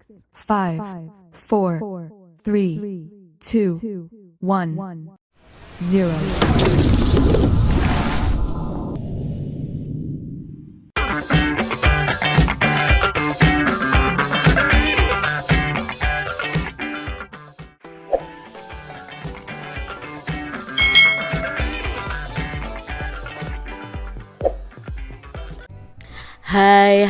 5, 4, 3, 2, 1, 0. Hai,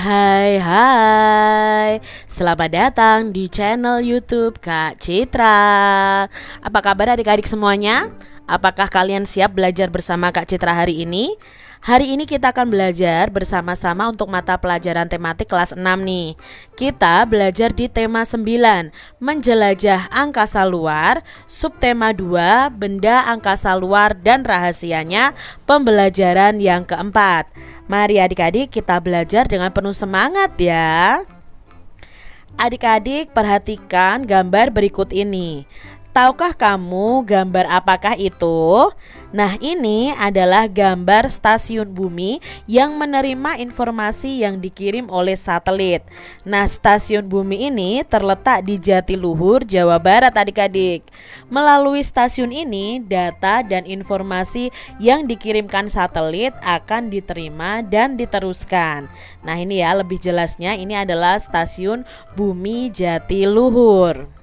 selamat datang di channel YouTube Kak Citra. Apa kabar adik-adik semuanya? Apakah kalian siap belajar bersama Kak Citra hari ini? Hari ini kita akan belajar bersama-sama untuk mata pelajaran tematik kelas 6 nih. Kita belajar di tema 9, menjelajah angkasa luar, subtema 2, benda angkasa luar dan rahasianya, pembelajaran yang keempat. Mari adik-adik kita belajar dengan penuh semangat ya. Adik-adik perhatikan gambar berikut ini. Tahukah kamu gambar apakah itu? Nah, ini adalah gambar stasiun bumi yang menerima informasi yang dikirim oleh satelit. Nah, stasiun bumi ini terletak di Jatiluhur, Jawa Barat adik-adik. Melalui stasiun ini, data dan informasi yang dikirimkan satelit akan diterima dan diteruskan. Nah, ini ya lebih jelasnya, ini adalah stasiun bumi Jatiluhur.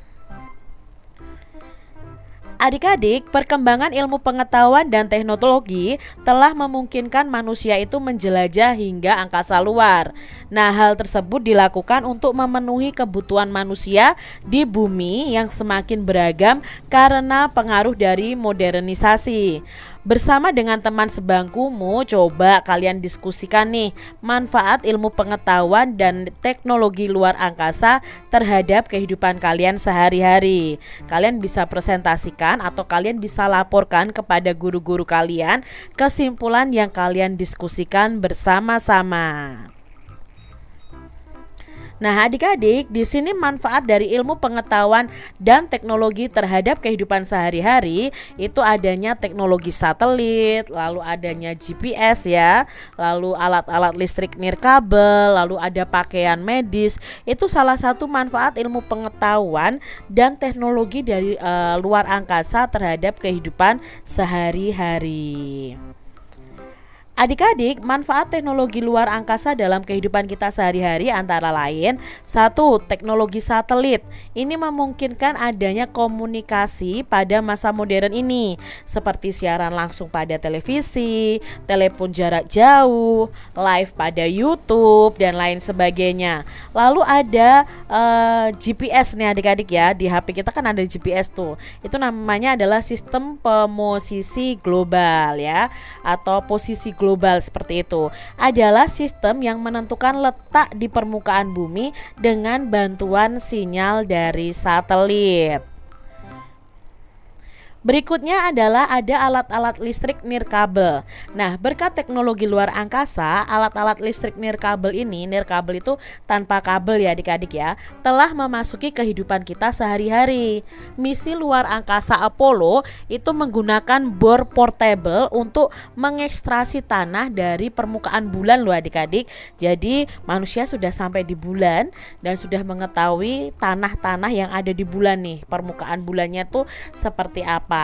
Adik-adik, perkembangan ilmu pengetahuan dan teknologi telah memungkinkan manusia itu menjelajah hingga angkasa luar. Nah, hal tersebut dilakukan untuk memenuhi kebutuhan manusia di bumi yang semakin beragam karena pengaruh dari modernisasi. Bersama dengan teman sebangkumu, coba kalian diskusikan nih manfaat ilmu pengetahuan dan teknologi luar angkasa terhadap kehidupan kalian sehari-hari. Kalian bisa presentasikan atau kalian bisa laporkan kepada guru-guru kalian kesimpulan yang kalian diskusikan bersama-sama. Nah, adik-adik, di sini manfaat dari ilmu pengetahuan dan teknologi terhadap kehidupan sehari-hari itu adanya teknologi satelit, lalu adanya GPS ya, lalu alat-alat listrik nirkabel, lalu ada pakaian medis. Itu salah satu manfaat ilmu pengetahuan dan teknologi dari luar angkasa terhadap kehidupan sehari-hari. Adik-adik, manfaat teknologi luar angkasa dalam kehidupan kita sehari-hari antara lain: 1. Teknologi satelit. Ini memungkinkan adanya komunikasi pada masa modern ini, seperti siaran langsung pada televisi, telepon jarak jauh, live pada YouTube, dan lain sebagainya. Lalu ada GPS nih adik-adik ya, di HP kita kan ada GPS tuh. Itu namanya adalah sistem pemosisi global ya, atau posisi global seperti itu. Adalah sistem yang menentukan letak di permukaan bumi dengan bantuan sinyal dari satelit. Berikutnya adalah ada alat-alat listrik nirkabel. Nah, berkat teknologi luar angkasa, alat-alat listrik nirkabel ini, nirkabel itu tanpa kabel ya adik-adik ya, telah memasuki kehidupan kita sehari-hari. Misi luar angkasa Apollo itu menggunakan bor portable untuk mengekstraksi tanah dari permukaan bulan loh adik-adik. Jadi manusia sudah sampai di bulan dan sudah mengetahui tanah-tanah yang ada di bulan nih, permukaan bulannya tuh seperti apa.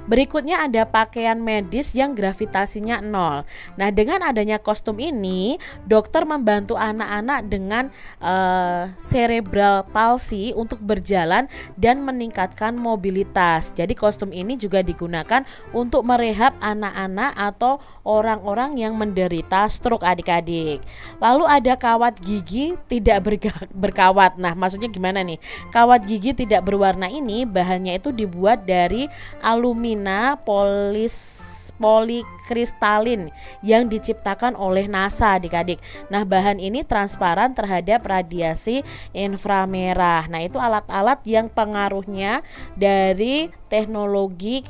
Berikutnya ada pakaian medis yang gravitasinya 0. Nah, dengan adanya kostum ini, dokter membantu anak-anak dengan cerebral palsy untuk berjalan dan meningkatkan mobilitas. Jadi kostum ini juga digunakan untuk merehab anak-anak atau orang-orang yang menderita stroke adik-adik. Lalu ada kawat gigi tidak berkawat. Nah, maksudnya gimana nih? Kawat gigi tidak berwarna ini bahannya itu dibuat dari alumina polikristalin yang diciptakan oleh NASA adik-adik. Nah, bahan ini transparan terhadap radiasi inframerah. Nah, itu alat-alat yang pengaruhnya dari teknologi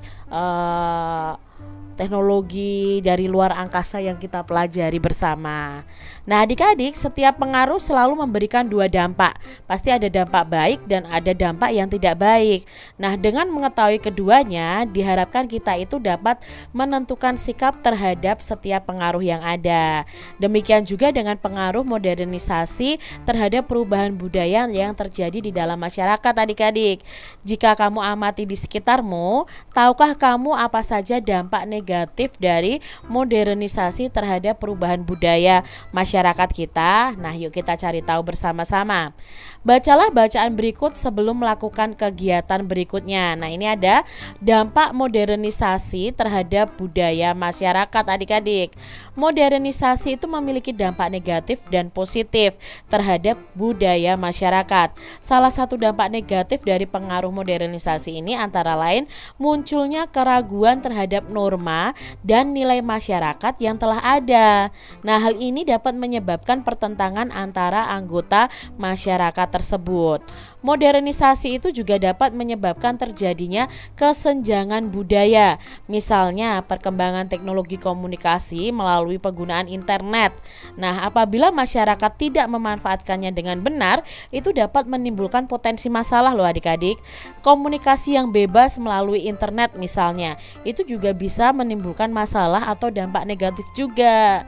dari luar angkasa yang kita pelajari bersama. Nah, adik-adik, setiap pengaruh selalu memberikan dua dampak. Pasti ada dampak baik dan ada dampak yang tidak baik. Nah, dengan mengetahui keduanya, diharapkan kita itu dapat menentukan sikap terhadap setiap pengaruh yang ada. Demikian juga dengan pengaruh modernisasi terhadap perubahan budaya yang terjadi di dalam masyarakat, adik-adik. Jika kamu amati di sekitarmu, tahukah kamu apa saja dampak negatif dari modernisasi terhadap perubahan budaya masyarakat kita? Nah, yuk kita cari tahu bersama-sama. Bacalah bacaan berikut sebelum melakukan kegiatan berikutnya. Nah, ini ada dampak modernisasi terhadap budaya masyarakat, adik-adik. Modernisasi itu memiliki dampak negatif dan positif terhadap budaya masyarakat. Salah satu dampak negatif dari pengaruh modernisasi ini antara lain munculnya keraguan terhadap norma dan nilai masyarakat yang telah ada. Nah, hal ini dapat menyebabkan pertentangan antara anggota masyarakat tersebut. Modernisasi itu juga dapat menyebabkan terjadinya kesenjangan budaya. Misalnya, perkembangan teknologi komunikasi melalui penggunaan internet. Nah, apabila masyarakat tidak memanfaatkannya dengan benar, itu dapat menimbulkan potensi masalah loh adik-adik. Komunikasi yang bebas melalui internet misalnya, itu juga bisa menimbulkan masalah atau dampak negatif juga.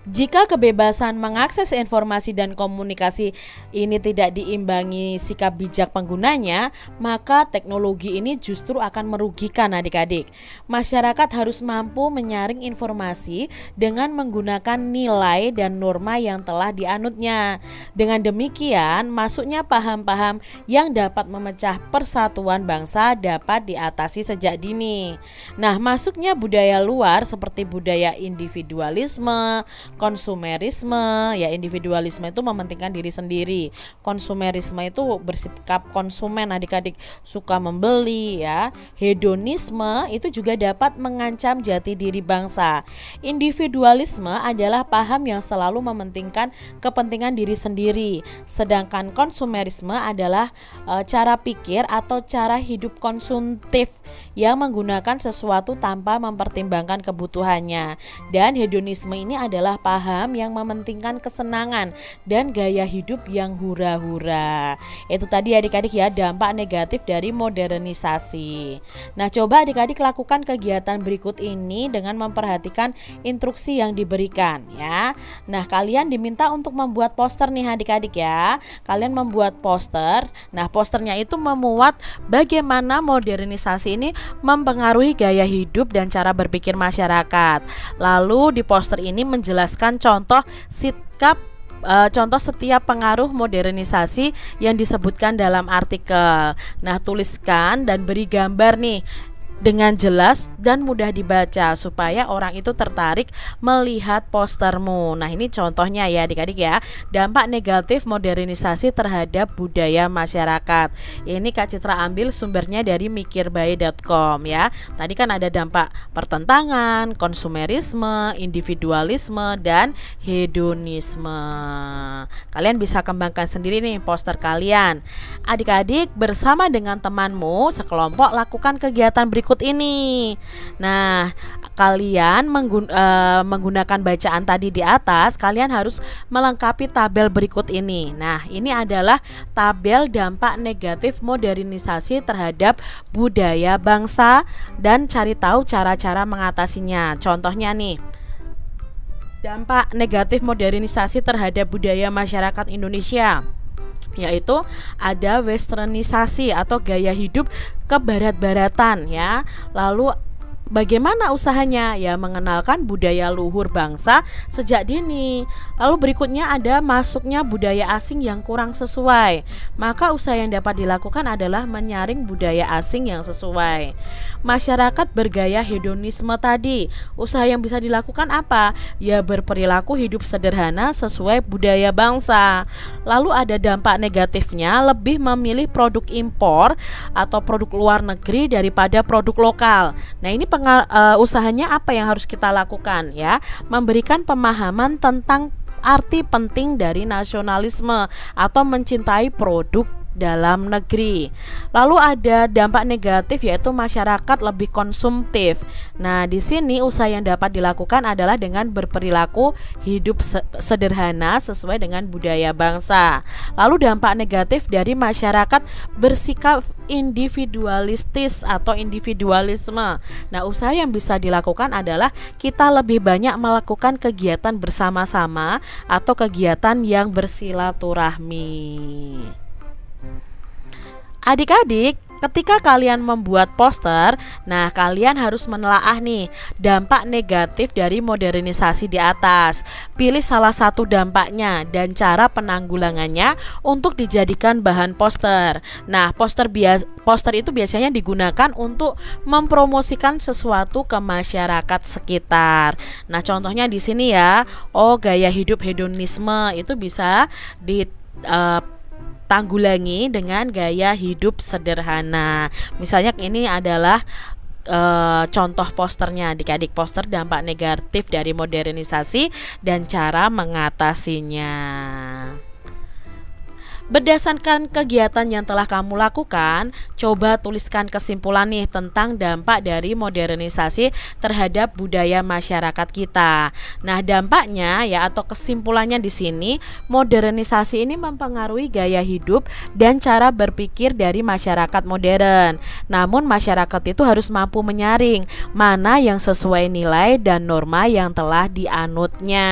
Jika kebebasan mengakses informasi dan komunikasi ini tidak diimbangi sikap bijak penggunanya, maka teknologi ini justru akan merugikan adik-adik. Masyarakat harus mampu menyaring informasi dengan menggunakan nilai dan norma yang telah dianutnya. Dengan demikian, masuknya paham-paham yang dapat memecah persatuan bangsa dapat diatasi sejak dini. Nah, masuknya budaya luar seperti budaya individualisme, konsumerisme, ya individualisme itu mementingkan diri sendiri. Konsumerisme itu bersikap konsumen adik-adik, suka membeli ya. Hedonisme itu juga dapat mengancam jati diri bangsa. Individualisme adalah paham yang selalu mementingkan kepentingan diri sendiri. Sedangkan konsumerisme adalah cara pikir atau cara hidup konsumtif yang menggunakan sesuatu tanpa mempertimbangkan kebutuhannya. Dan hedonisme ini adalah paham yang mementingkan kesenangan dan gaya hidup yang hura-hura. Itu tadi adik-adik ya dampak negatif dari modernisasi. Nah, coba adik-adik lakukan kegiatan berikut ini dengan memperhatikan instruksi yang diberikan ya. Nah, kalian diminta untuk membuat poster nih adik-adik ya. Kalian membuat poster. Nah, posternya itu memuat bagaimana modernisasi ini mempengaruhi gaya hidup dan cara berpikir masyarakat. Lalu di poster ini menjelaskan contoh setiap pengaruh modernisasi yang disebutkan dalam artikel. Nah, tuliskan dan beri gambar nih dengan jelas dan mudah dibaca supaya orang itu tertarik melihat postermu. Nah, ini contohnya ya adik-adik ya, dampak negatif modernisasi terhadap budaya masyarakat. Ini Kak Citra ambil sumbernya dari mikirbae.com ya. Tadi kan ada dampak pertentangan, konsumerisme, individualisme, dan hedonisme. Kalian bisa kembangkan sendiri nih poster kalian. Adik-adik bersama dengan temanmu sekelompok lakukan kegiatan berikut ini. Nah, kalian menggunakan bacaan tadi di atas, kalian harus melengkapi tabel berikut ini. Nah, ini adalah tabel dampak negatif modernisasi terhadap budaya bangsa dan cari tahu cara-cara mengatasinya. Contohnya nih, dampak negatif modernisasi terhadap budaya masyarakat Indonesia, yaitu ada westernisasi atau gaya hidup kebarat-baratan ya. Lalu bagaimana usahanya? Ya, mengenalkan budaya luhur bangsa sejak dini. Lalu berikutnya ada masuknya budaya asing yang kurang sesuai. Maka usaha yang dapat dilakukan adalah menyaring budaya asing yang sesuai. Masyarakat bergaya hedonisme tadi, usaha yang bisa dilakukan apa? Ya, berperilaku hidup sederhana sesuai budaya bangsa. Lalu ada dampak negatifnya, lebih memilih produk impor atau produk luar negeri daripada produk lokal. Nah, ini usahanya apa yang harus kita lakukan ya? Memberikan pemahaman tentang arti penting dari nasionalisme atau mencintai produk dalam negeri. Lalu ada dampak negatif yaitu masyarakat lebih konsumtif. Nah, di sini usaha yang dapat dilakukan adalah dengan berperilaku hidup sederhana sesuai dengan budaya bangsa. Lalu dampak negatif dari masyarakat bersikap individualistis atau individualisme. Nah, usaha yang bisa dilakukan adalah kita lebih banyak melakukan kegiatan bersama-sama atau kegiatan yang bersilaturahmi. Adik-adik, ketika kalian membuat poster, nah kalian harus menelaah nih dampak negatif dari modernisasi di atas. Pilih salah satu dampaknya dan cara penanggulangannya untuk dijadikan bahan poster. Nah, poster itu biasanya digunakan untuk mempromosikan sesuatu ke masyarakat sekitar. Nah, contohnya di sini ya. Gaya hidup hedonisme itu bisa tanggulangi dengan gaya hidup sederhana. Misalnya ini adalah contoh posternya adik-adik, poster dampak negatif dari modernisasi dan cara mengatasinya. Berdasarkan kegiatan yang telah kamu lakukan, coba tuliskan kesimpulan nih tentang dampak dari modernisasi terhadap budaya masyarakat kita. Nah, dampaknya ya atau kesimpulannya di sini, modernisasi ini mempengaruhi gaya hidup dan cara berpikir dari masyarakat modern. Namun masyarakat itu harus mampu menyaring mana yang sesuai nilai dan norma yang telah dianutnya.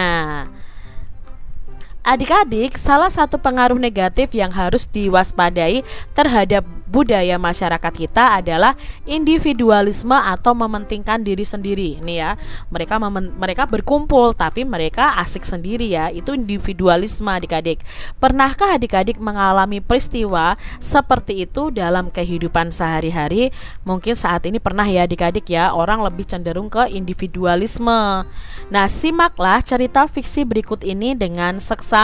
Adik-adik, salah satu pengaruh negatif yang harus diwaspadai terhadap budaya masyarakat kita adalah individualisme atau mementingkan diri sendiri. Nih ya, mereka berkumpul tapi mereka asik sendiri ya. Itu individualisme adik-adik. Pernahkah adik-adik mengalami peristiwa seperti itu dalam kehidupan sehari-hari? Mungkin saat ini pernah ya adik-adik ya, orang lebih cenderung ke individualisme. Nah, simaklah cerita fiksi berikut ini dengan seksama.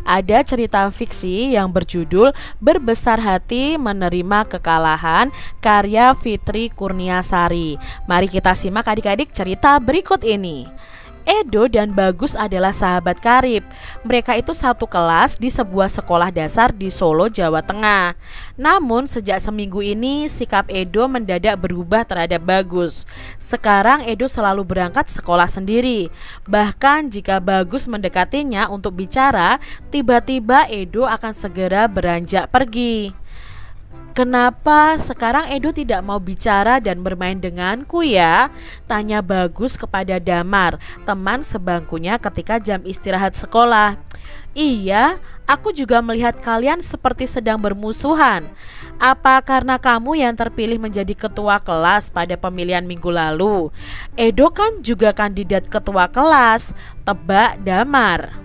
Ada cerita fiksi yang berjudul Berbesar Hati Menerima Kekalahan, karya Fitri Kurniasari. Mari kita simak adik-adik cerita berikut ini. Edo dan Bagus adalah sahabat karib. Mereka itu satu kelas di sebuah sekolah dasar di Solo, Jawa Tengah. Namun sejak seminggu ini sikap Edo mendadak berubah terhadap Bagus. Sekarang Edo selalu berangkat sekolah sendiri. Bahkan jika Bagus mendekatinya untuk bicara, tiba-tiba Edo akan segera beranjak pergi. "Kenapa sekarang Edo tidak mau bicara dan bermain denganku ya?" tanya Bagus kepada Damar, teman sebangkunya ketika jam istirahat sekolah. "Iya, aku juga melihat kalian seperti sedang bermusuhan. Apa karena kamu yang terpilih menjadi ketua kelas pada pemilihan minggu lalu? Edo kan juga kandidat ketua kelas," tebak Damar.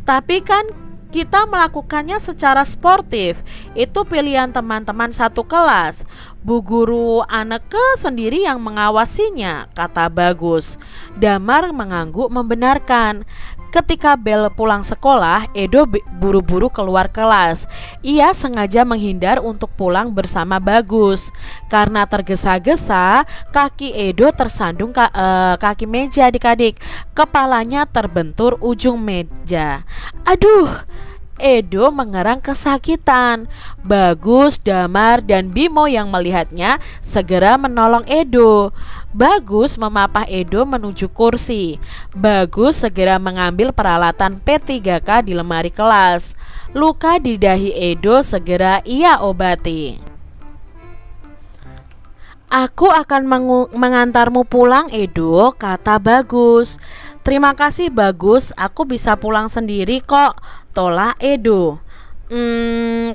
"Tapi kan kita melakukannya secara sportif. Itu pilihan teman-teman satu kelas. Bu guru Anneke sendiri yang mengawasinya," kata Bagus. Damar mengangguk membenarkan. Ketika bel pulang sekolah, Edo buru-buru keluar kelas. Ia sengaja menghindar untuk pulang bersama Bagus. Karena tergesa-gesa, kaki Edo tersandung kaki meja adik-adik. Kepalanya terbentur ujung meja. "Aduh!" Edo mengerang kesakitan. Bagus, Damar, dan Bimo yang melihatnya segera menolong Edo. Bagus memapah Edo menuju kursi. Bagus segera mengambil peralatan P3K di lemari kelas. Luka di dahi Edo segera ia obati. "Aku akan mengantarmu pulang, Edo," kata Bagus. "Terima kasih Bagus, aku bisa pulang sendiri kok," tolak Edo.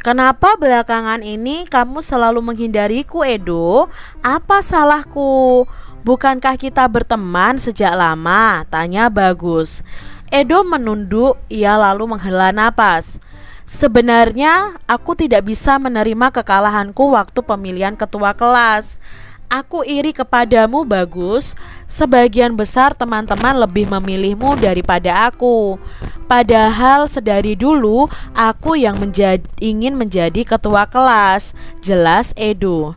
Kenapa belakangan ini kamu selalu menghindariku, Edo? Apa salahku? Bukankah kita berteman sejak lama?" tanya Bagus. Edo menunduk, ia lalu menghela napas. "Sebenarnya aku tidak bisa menerima kekalahanku waktu pemilihan ketua kelas. Aku iri kepadamu, Bagus. Sebagian besar teman-teman lebih memilihmu daripada aku. Padahal sedari dulu aku yang ingin menjadi ketua kelas," jelas Edo.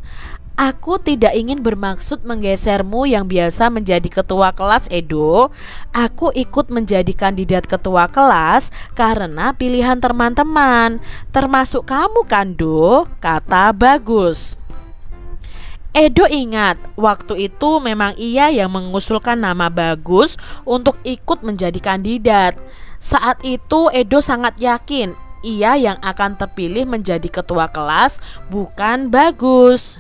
Aku tidak ingin bermaksud menggesermu yang biasa menjadi ketua kelas, Edo. Aku ikut menjadi kandidat ketua kelas karena pilihan teman-teman, termasuk kamu kan, Do, kata Bagus. Edo ingat, waktu itu memang ia yang mengusulkan nama Bagus untuk ikut menjadi kandidat. Saat itu Edo sangat yakin ia yang akan terpilih menjadi ketua kelas, bukan Bagus.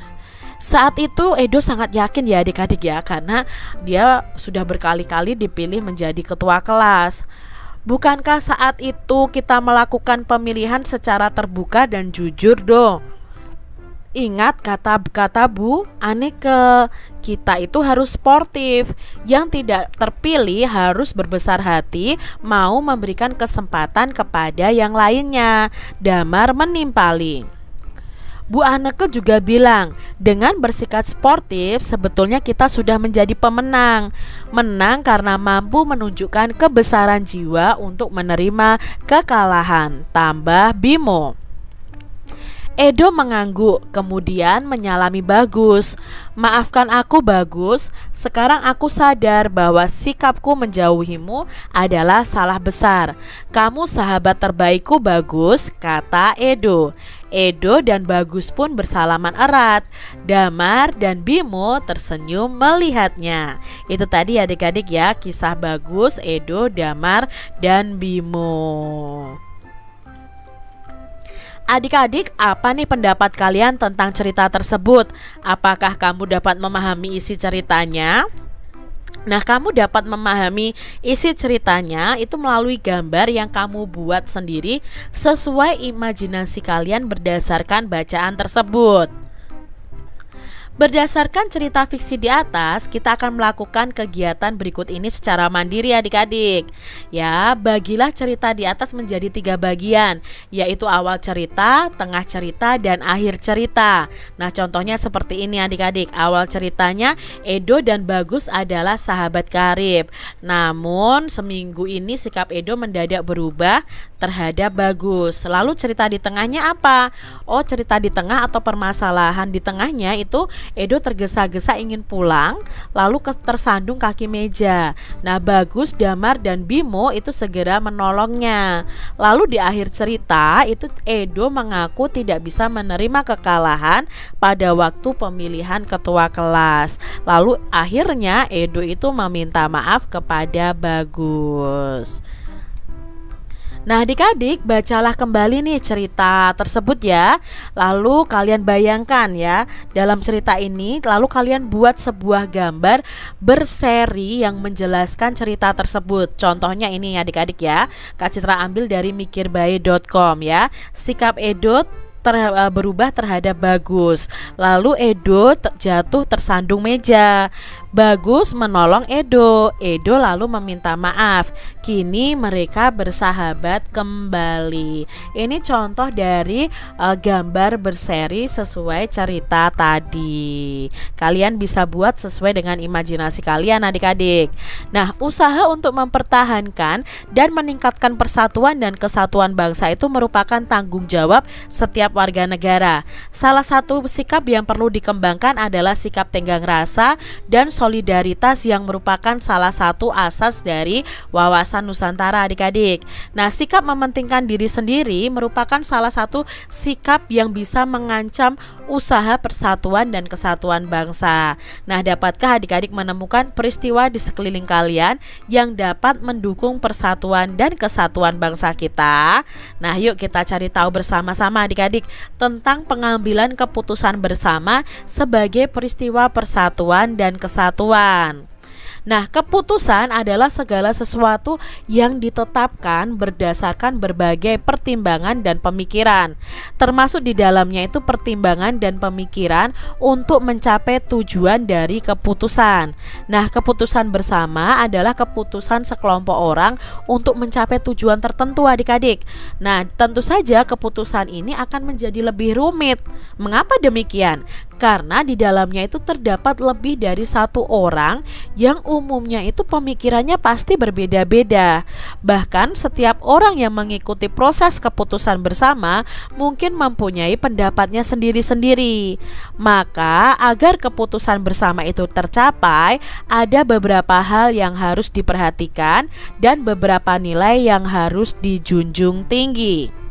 Saat itu Edo sangat yakin ya adik-adik ya, karena dia sudah berkali-kali dipilih menjadi ketua kelas. Bukankah saat itu kita melakukan pemilihan secara terbuka dan jujur, Do? Ingat kata Bu Aneke, kita itu harus sportif. Yang tidak terpilih harus berbesar hati, mau memberikan kesempatan kepada yang lainnya. Damar menimpali. Bu Aneke juga bilang, dengan bersikap sportif sebetulnya kita sudah menjadi pemenang. Menang karena mampu menunjukkan kebesaran jiwa untuk menerima kekalahan, tambah Bimo. Edo mengangguk, kemudian menyalami Bagus. Maafkan aku, Bagus. Sekarang aku sadar bahwa sikapku menjauhimu adalah salah besar. Kamu sahabat terbaikku, Bagus, kata Edo. Edo dan Bagus pun bersalaman erat. Damar dan Bimo tersenyum melihatnya. Itu tadi adik-adik ya, kisah Bagus, Edo, Damar, dan Bimo. Adik-adik, apa nih pendapat kalian tentang cerita tersebut? Apakah kamu dapat memahami isi ceritanya? Nah, kamu dapat memahami isi ceritanya itu melalui gambar yang kamu buat sendiri sesuai imajinasi kalian berdasarkan bacaan tersebut. Berdasarkan cerita fiksi di atas, kita akan melakukan kegiatan berikut ini secara mandiri adik-adik. Ya, bagilah cerita di atas menjadi 3 bagian, yaitu awal cerita, tengah cerita, dan akhir cerita. Nah, contohnya seperti ini adik-adik. Awal ceritanya, Edo dan Bagus adalah sahabat karib. Namun, seminggu ini sikap Edo mendadak berubah terhadap Bagus. Lalu cerita di tengahnya apa? Oh, cerita di tengah atau permasalahan di tengahnya itu Edo tergesa-gesa ingin pulang, lalu tersandung kaki meja. Nah, Bagus, Damar, dan Bimo itu segera menolongnya. Lalu di akhir cerita itu Edo mengaku tidak bisa menerima kekalahan pada waktu pemilihan ketua kelas. Lalu akhirnya Edo itu meminta maaf kepada Bagus. Nah, adik-adik, bacalah kembali nih cerita tersebut ya. Lalu kalian bayangkan ya, dalam cerita ini lalu kalian buat sebuah gambar berseri yang menjelaskan cerita tersebut. Contohnya ini adik-adik ya, Kak Citra ambil dari mikirbae.com ya. Sikap Edo berubah terhadap Bagus. Lalu Edo jatuh tersandung meja. Bagus menolong Edo. Edo lalu meminta maaf. Kini mereka bersahabat kembali. Ini contoh dari gambar berseri sesuai cerita tadi. Kalian bisa buat sesuai dengan imajinasi kalian adik-adik. Nah, usaha untuk mempertahankan dan meningkatkan persatuan dan kesatuan bangsa itu merupakan tanggung jawab setiap warga negara. Salah satu sikap yang perlu dikembangkan adalah sikap tenggang rasa dan solidaritas yang merupakan salah satu asas dari wawasan Nusantara adik-adik. Nah, sikap mementingkan diri sendiri merupakan salah satu sikap yang bisa mengancam usaha persatuan dan kesatuan bangsa. Nah, dapatkah adik-adik menemukan peristiwa di sekeliling kalian yang dapat mendukung persatuan dan kesatuan bangsa kita? Nah, yuk kita cari tahu bersama-sama adik-adik tentang pengambilan keputusan bersama sebagai peristiwa persatuan dan kesatuan. Nah, keputusan adalah segala sesuatu yang ditetapkan berdasarkan berbagai pertimbangan dan pemikiran. Termasuk di dalamnya itu pertimbangan dan pemikiran untuk mencapai tujuan dari keputusan. Nah, keputusan bersama adalah keputusan sekelompok orang untuk mencapai tujuan tertentu adik-adik. Nah, tentu saja keputusan ini akan menjadi lebih rumit. Mengapa demikian? karena di dalamnya itu terdapat lebih dari satu orang yang umumnya itu pemikirannya pasti berbeda-beda. Bahkan setiap orang yang mengikuti proses keputusan bersama mungkin mempunyai pendapatnya sendiri-sendiri. Maka agar keputusan bersama itu tercapai, ada beberapa hal yang harus diperhatikan dan beberapa nilai yang harus dijunjung tinggi.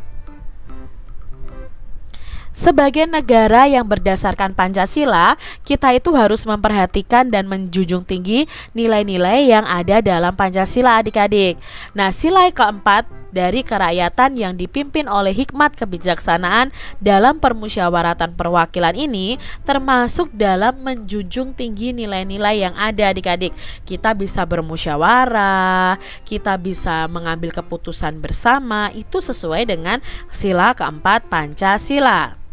Sebagai negara yang berdasarkan Pancasila, kita itu harus memperhatikan dan menjunjung tinggi nilai-nilai yang ada dalam Pancasila, adik-adik. Nah, sila keempat dari kerakyatan yang dipimpin oleh hikmat kebijaksanaan dalam permusyawaratan perwakilan ini termasuk dalam menjunjung tinggi nilai-nilai yang ada, adik-adik. Kita bisa bermusyawarah, kita bisa mengambil keputusan bersama, itu sesuai dengan sila keempat Pancasila.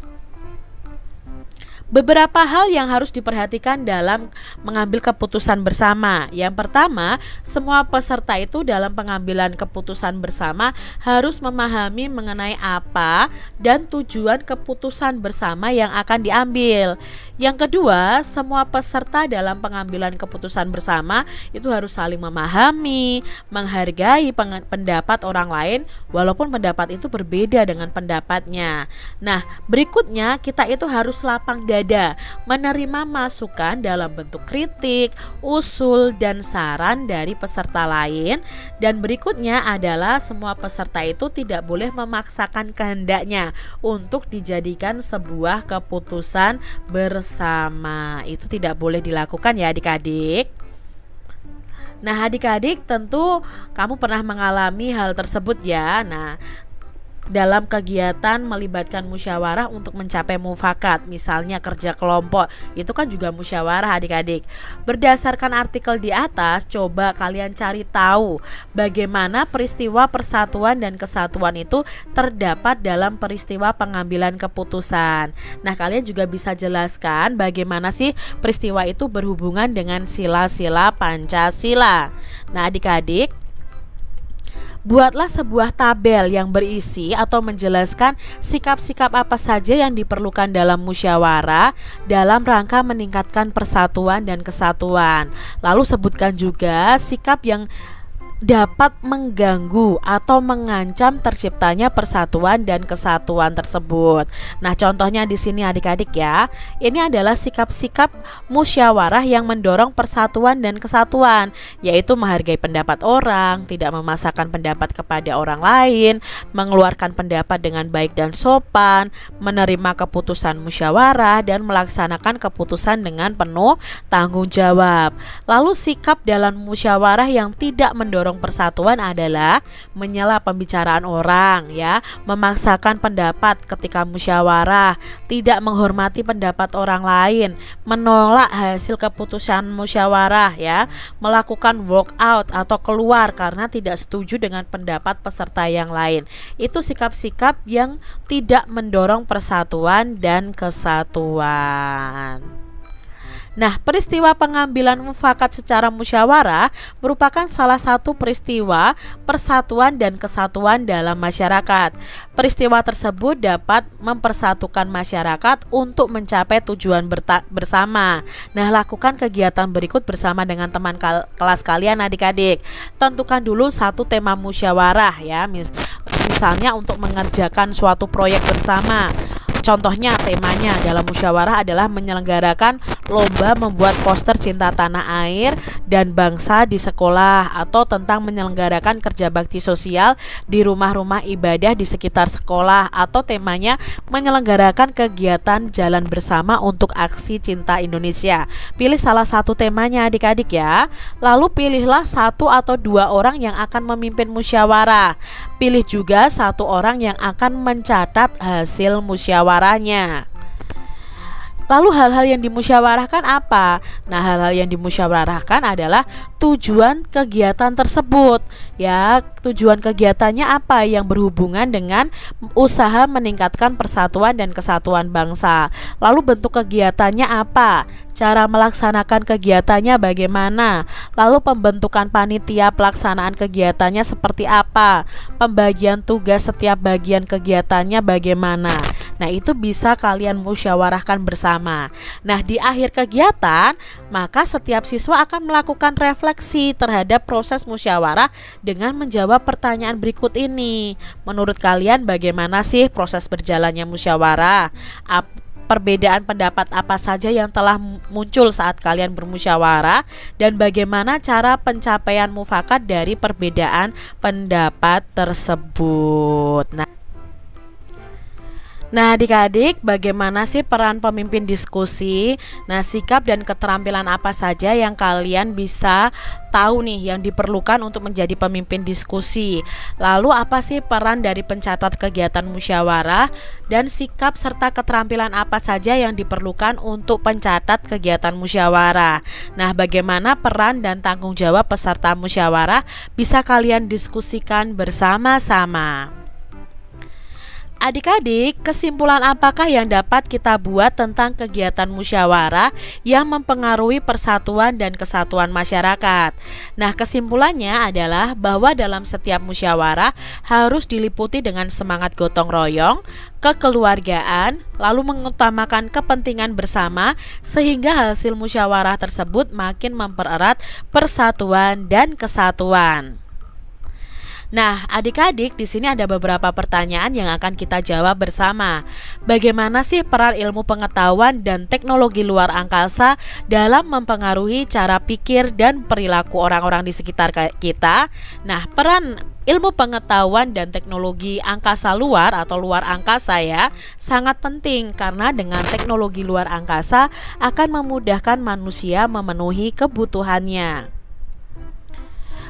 Beberapa hal yang harus diperhatikan dalam mengambil keputusan bersama. Yang pertama, semua peserta itu dalam pengambilan keputusan bersama harus memahami mengenai apa dan tujuan keputusan bersama yang akan diambil. Yang kedua, semua peserta dalam pengambilan keputusan bersama itu harus saling memahami, menghargai pendapat orang lain walaupun pendapat itu berbeda dengan pendapatnya. Nah, berikutnya kita itu harus lapang dada menerima masukan dalam bentuk kritik, usul, dan saran dari peserta lain. Dan berikutnya adalah semua peserta itu tidak boleh memaksakan kehendaknya untuk dijadikan sebuah keputusan bersama. Itu tidak boleh dilakukan ya, adik-adik. Nah, adik-adik tentu kamu pernah mengalami hal tersebut ya. Nah, dalam kegiatan melibatkan musyawarah untuk mencapai mufakat, misalnya kerja kelompok, itu kan juga musyawarah, adik-adik. Berdasarkan artikel di atas, coba kalian cari tahu bagaimana peristiwa persatuan dan kesatuan itu terdapat dalam peristiwa pengambilan keputusan. Nah, kalian juga bisa jelaskan bagaimana sih peristiwa itu berhubungan dengan sila-sila Pancasila. Nah, adik-adik, buatlah sebuah tabel yang berisi atau menjelaskan sikap-sikap apa saja yang diperlukan dalam musyawarah dalam rangka meningkatkan persatuan dan kesatuan. Lalu sebutkan juga sikap yang dapat mengganggu atau mengancam terciptanya persatuan dan kesatuan tersebut. Nah, contohnya di sini adik-adik ya. Ini adalah sikap-sikap musyawarah yang mendorong persatuan dan kesatuan, yaitu menghargai pendapat orang, tidak memaksakan pendapat kepada orang lain, mengeluarkan pendapat dengan baik dan sopan, menerima keputusan musyawarah dan melaksanakan keputusan dengan penuh tanggung jawab. Lalu sikap dalam musyawarah yang tidak mendorong persatuan adalah menyela pembicaraan orang ya, memaksakan pendapat ketika musyawarah, tidak menghormati pendapat orang lain, menolak hasil keputusan musyawarah ya, melakukan walk out atau keluar karena tidak setuju dengan pendapat peserta yang lain. Itu sikap-sikap yang tidak mendorong persatuan dan kesatuan. Nah, peristiwa pengambilan mufakat secara musyawarah merupakan salah satu peristiwa persatuan dan kesatuan dalam masyarakat. Peristiwa tersebut dapat mempersatukan masyarakat untuk mencapai tujuan bersama. Nah, lakukan kegiatan berikut bersama dengan teman kelas kalian, adik-adik. Tentukan dulu satu tema musyawarah ya, misalnya untuk mengerjakan suatu proyek bersama. Contohnya temanya dalam musyawarah adalah menyelenggarakan lomba membuat poster cinta tanah air dan bangsa di sekolah, atau tentang menyelenggarakan kerja bakti sosial di rumah-rumah ibadah di sekitar sekolah, atau temanya menyelenggarakan kegiatan jalan bersama untuk aksi cinta Indonesia. Pilih salah satu temanya adik-adik ya. Lalu pilihlah satu atau dua orang yang akan memimpin musyawarah. Pilih juga satu orang yang akan mencatat hasil musyawarahnya. Lalu hal-hal yang dimusyawarahkan apa? Nah, hal-hal yang dimusyawarahkan adalah tujuan kegiatan tersebut. Ya, tujuan kegiatannya apa yang berhubungan dengan usaha meningkatkan persatuan dan kesatuan bangsa. Lalu bentuk kegiatannya apa? Cara melaksanakan kegiatannya bagaimana? Lalu pembentukan panitia pelaksanaan kegiatannya seperti apa? Pembagian tugas setiap bagian kegiatannya bagaimana? Nah, itu bisa kalian musyawarahkan bersama. Nah, di akhir kegiatan, maka setiap siswa akan melakukan refleksi terhadap proses musyawarah dengan menjawab pertanyaan berikut ini. Menurut kalian bagaimana sih proses berjalannya musyawarah? Perbedaan pendapat apa saja yang telah muncul saat kalian bermusyawarah, dan bagaimana cara pencapaian mufakat dari perbedaan pendapat tersebut. Nah, adik-adik, bagaimana sih peran pemimpin diskusi? Nah, sikap dan keterampilan apa saja yang kalian bisa tahu nih yang diperlukan untuk menjadi pemimpin diskusi? Lalu apa sih peran dari pencatat kegiatan musyawarah, dan sikap serta keterampilan apa saja yang diperlukan untuk pencatat kegiatan musyawarah? Nah, bagaimana peran dan tanggung jawab peserta musyawarah bisa kalian diskusikan bersama-sama? Adik-adik, kesimpulan apakah yang dapat kita buat tentang kegiatan musyawarah yang mempengaruhi persatuan dan kesatuan masyarakat? Nah, kesimpulannya adalah bahwa dalam setiap musyawarah harus diliputi dengan semangat gotong royong, kekeluargaan, lalu mengutamakan kepentingan bersama, sehingga hasil musyawarah tersebut makin mempererat persatuan dan kesatuan. Nah, adik-adik, di sini ada beberapa pertanyaan yang akan kita jawab bersama. Bagaimana sih peran ilmu pengetahuan dan teknologi luar angkasa dalam mempengaruhi cara pikir dan perilaku orang-orang di sekitar kita? Nah, peran ilmu pengetahuan dan teknologi angkasa luar atau luar angkasa ya sangat penting, karena dengan teknologi luar angkasa akan memudahkan manusia memenuhi kebutuhannya.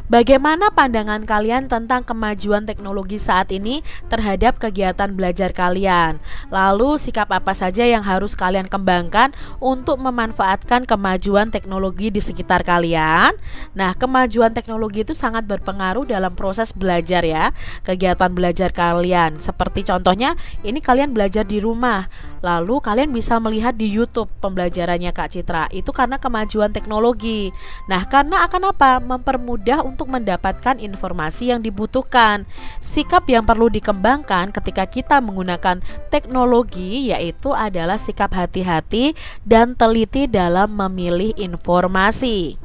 Bagaimana pandangan kalian tentang kemajuan teknologi saat ini terhadap kegiatan belajar kalian? Lalu sikap apa saja yang harus kalian kembangkan untuk memanfaatkan kemajuan teknologi di sekitar kalian? Nah, kemajuan teknologi itu sangat berpengaruh dalam proses belajar ya, kegiatan belajar kalian. Seperti contohnya, ini kalian belajar di rumah, lalu kalian bisa melihat di YouTube pembelajarannya Kak Citra. Itu karena kemajuan teknologi. Nah, karena akan apa? Mempermudah untuk mendapatkan informasi yang dibutuhkan. Sikap yang perlu dikembangkan ketika kita menggunakan teknologi yaitu adalah sikap hati-hati dan teliti dalam memilih informasi.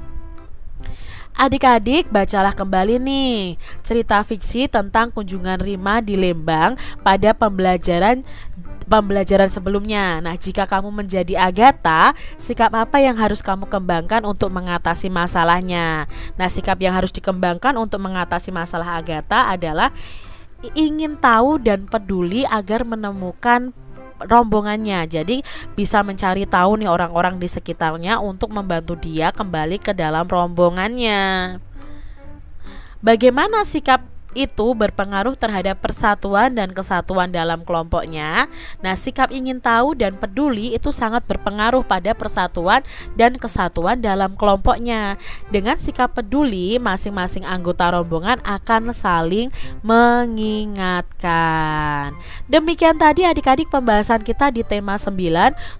Adik-adik, bacalah kembali nih cerita fiksi tentang kunjungan Rima di Lembang pada pembelajaran sebelumnya. Nah, jika kamu menjadi Agatha, sikap apa yang harus kamu kembangkan untuk mengatasi masalahnya? Nah, sikap yang harus dikembangkan untuk mengatasi masalah Agatha adalah ingin tahu dan peduli agar menemukan rombongannya. Jadi bisa mencari tahu nih orang-orang di sekitarnya untuk membantu dia kembali ke dalam rombongannya. Bagaimana sikap itu berpengaruh terhadap persatuan dan kesatuan dalam kelompoknya? Nah, sikap ingin tahu dan peduli itu sangat berpengaruh pada persatuan dan kesatuan dalam kelompoknya. Dengan sikap peduli, masing-masing anggota rombongan akan saling mengingatkan. Demikian tadi adik-adik pembahasan kita di tema 9,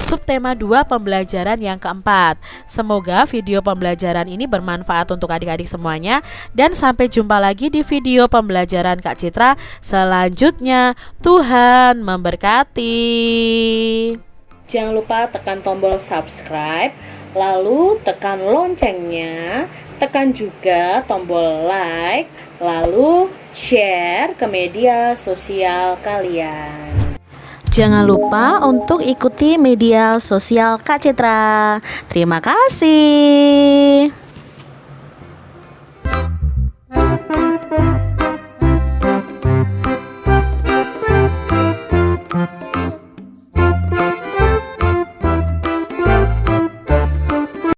subtema 2 pembelajaran yang keempat. Semoga video pembelajaran ini bermanfaat untuk adik-adik semuanya, dan sampai jumpa lagi di video pembelajaran Kak Citra selanjutnya. Tuhan memberkati. Jangan lupa tekan tombol subscribe, lalu tekan loncengnya, tekan juga tombol like, lalu share ke media sosial kalian. Jangan lupa untuk ikuti media sosial Kak Citra. Terima kasih.